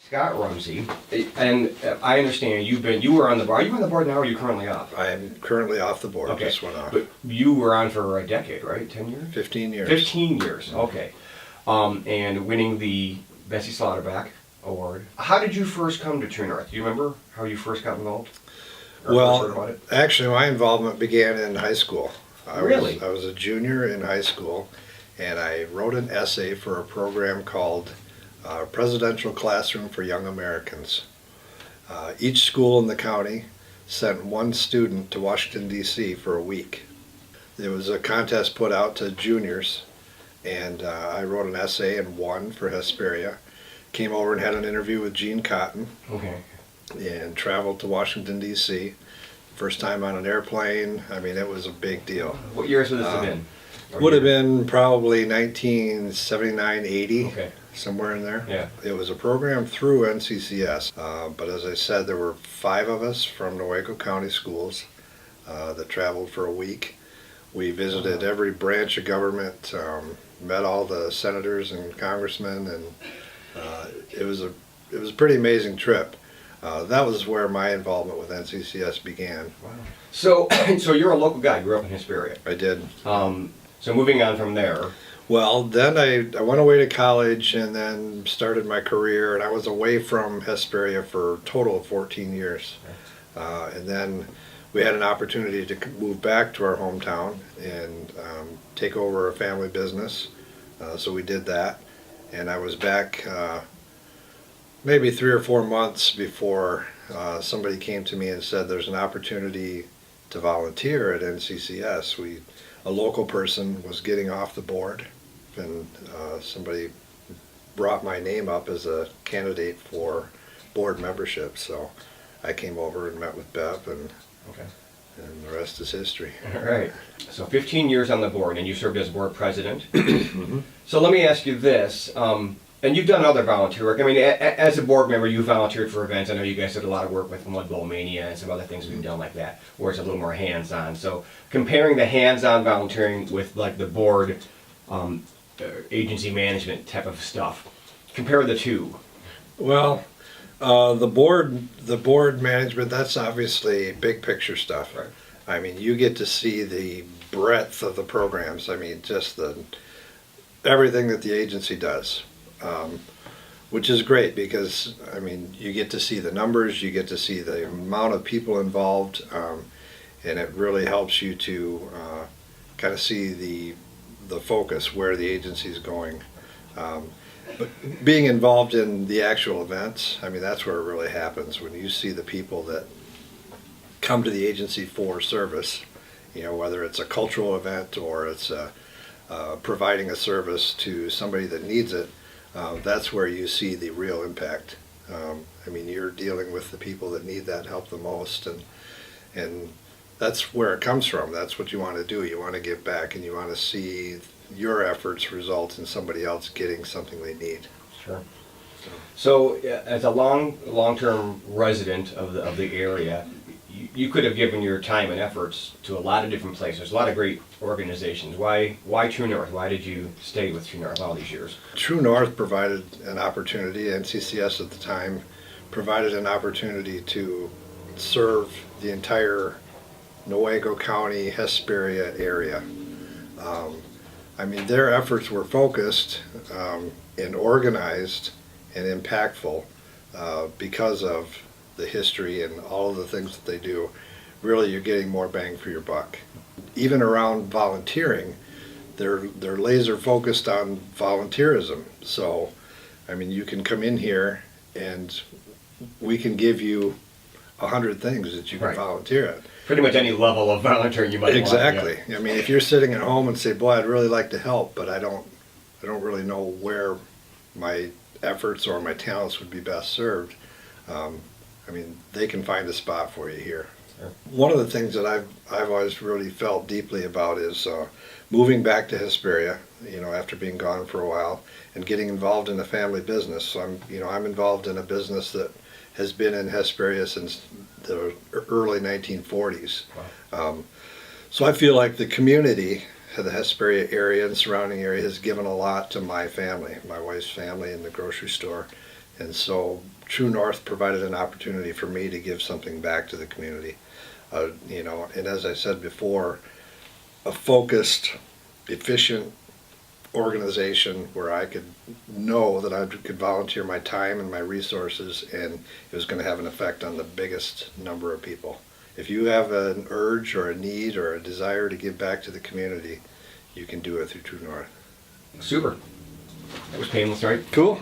Scott Rumsey, and I understand you were on the board. Are you on the board now, or are you currently off? I am currently off the board. Okay, Just went off. but you were on for a decade, right? 10 years? 15 years. 15 years, okay. And winning the Bessie Slautterback Award. How did you first come to TrueNorth? Do you remember how you first got involved? Or first heard about Well, it? actually, my involvement began in high school. Really? I was a junior in high school, and I wrote an essay for a program called Presidential Classroom for Young Americans. Each school in the county sent one student to Washington, D.C. for a week. There was a contest put out to juniors, and I wrote an essay and won for Hesperia. Came over and had an interview with Gene Cotton, Okay. and traveled to Washington, D.C. First time on an airplane. I mean, it was a big deal. What years would this have been? Or Would have year? been probably 1979, 80, Okay. somewhere in there. Yeah. It was a program through NCCS, but as I said, there were 5 of us from Newaygo County Schools that traveled for a week. We visited every branch of government, met all the senators and congressmen, and it was a pretty amazing trip. That was where my involvement with NCCS began. Wow. So, so you're a local guy. You grew up in Hesperia. I did. So moving on from there. Well, then I went away to college and then started my career, and I was away from Hesperia for a total of 14 years. And then we had an opportunity to move back to our hometown and take over a family business. So we did that, and I was back maybe 3 or 4 months before somebody came to me and said there's an opportunity to volunteer at NCCS. A local person was getting off the board, and somebody brought my name up as a candidate for board membership. So I came over and met with Bev, and Okay. the rest is history. All right. So 15 years on the board, and you served as board president. So let me ask you this. And you've done other volunteer work. I mean, as a board member, you volunteered for events. I know you guys did a lot of work with Mud Bowl Mania and some other things we've done like that, where it's a little more hands-on. So comparing the hands-on volunteering with like the board agency management type of stuff, compare the two. Well, the board management, that's obviously big picture stuff. Right. I mean, you get to see the breadth of the programs. I mean, just everything that the agency does. Which is great because, I mean, you get to see the numbers, you get to see the amount of people involved, and it really helps you to kind of see the focus where the agency is going. But being involved in the actual events, I mean, that's where it really happens, when you see the people that come to the agency for service, whether it's a cultural event or it's providing a service to somebody that needs it. That's where you see the real impact. I mean, you're dealing with the people that need that help the most, and that's where it comes from. That's what you want to do. You want to give back, and you want to see your efforts result in somebody else getting something they need. Sure. So, as a long-term resident of the area, you could have given your time and efforts to a lot of different places, a lot of great organizations. Why TrueNorth? Why did you stay with TrueNorth all these years? TrueNorth provided an opportunity, NCCS at the time provided an opportunity to serve the entire Newaygo County, Hesperia area. I mean, their efforts were focused and organized and impactful because of the history and all of the things that they do. Really, you're getting more bang for your buck. Even around volunteering, they're laser focused on volunteerism. So, I mean, you can come in here and we can give you 100 things that you can Right. volunteer at. Pretty much any level of volunteering you might Exactly. want. Yeah. I mean, if you're sitting at home and say, "Boy, I'd really like to help, but I don't really know where my efforts or my talents would be best served," I mean, they can find a spot for you here. Sure. One of the things that I've always really felt deeply about is moving back to Hesperia, after being gone for a while, and getting involved in a family business. So I'm involved in a business that has been in Hesperia since the early 1940s. Wow. So I feel like the community, the Hesperia area and surrounding area, has given a lot to my family, my wife's family, and the grocery store. And so True North provided an opportunity for me to give something back to the community. You know, and as I said before, a focused, efficient organization where I could know that I could volunteer my time and my resources, and it was going to have an effect on the biggest number of people. If you have an urge or a need or a desire to give back to the community, you can do it through True North. Super. That was painless, right? Cool.